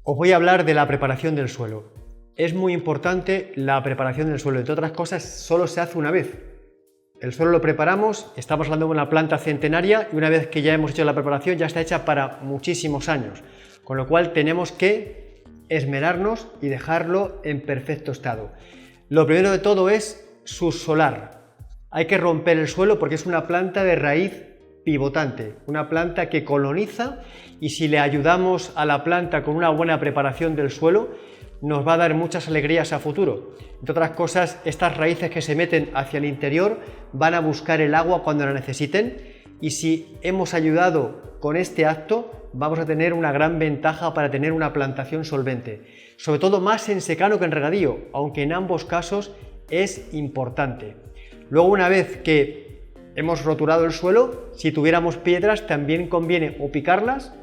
Os voy a hablar de la preparación del suelo. Es muy importante la preparación del suelo, entre otras cosas, solo se hace una vez. El suelo lo preparamos, estamos hablando de una planta centenaria y una vez que ya hemos hecho la preparación ya está hecha para muchísimos años, con lo cual tenemos que esmerarnos y dejarlo en perfecto estado. Lo primero de todo es subsolar. Hay que romper el suelo porque es una planta de raíz pivotante, una planta que coloniza, y si le ayudamos a la planta con una buena preparación del suelo, nos va a dar muchas alegrías a futuro. Entre otras cosas, estas raíces que se meten hacia el interior van a buscar el agua cuando la necesiten, y si hemos ayudado con este acto, vamos a tener una gran ventaja para tener una plantación solvente, sobre todo más en secano que en regadío, aunque en ambos casos es importante. Luego, una vez que hemos roturado el suelo, si tuviéramos piedras también conviene o picarlas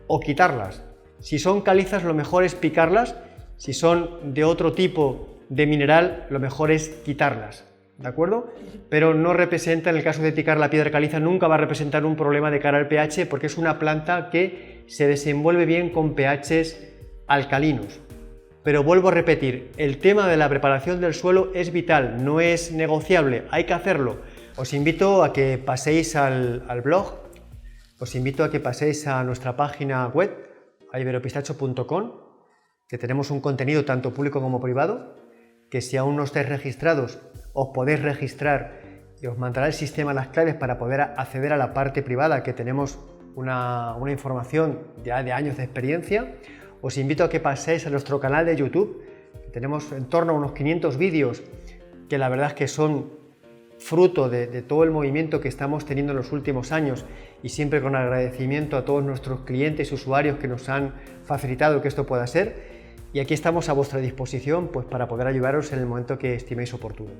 o quitarlas. Si son calizas, lo mejor es picarlas. Si son de otro tipo de mineral, lo mejor es quitarlas, ¿de acuerdo? Pero no representa, en el caso de picar la piedra caliza, nunca va a representar un problema de cara al pH, porque es una planta que se desenvuelve bien con pHs alcalinos. Pero vuelvo a repetir, el tema de la preparación del suelo es vital, no es negociable, hay que hacerlo. Os invito a que paséis al blog, os invito a que paséis a nuestra página web, a iberopistacho.com, que tenemos un contenido tanto público como privado, que si aún no estáis registrados, os podéis registrar y os mandará el sistema las claves para poder acceder a la parte privada, que tenemos una información ya de años de experiencia. Os invito a que paséis a nuestro canal de YouTube, que tenemos en torno a unos 500 vídeos, que la verdad es que son fruto de todo el movimiento que estamos teniendo en los últimos años, y siempre con agradecimiento a todos nuestros clientes y usuarios que nos han facilitado que esto pueda ser. Y aquí estamos a vuestra disposición, pues, para poder ayudaros en el momento que estiméis oportuno.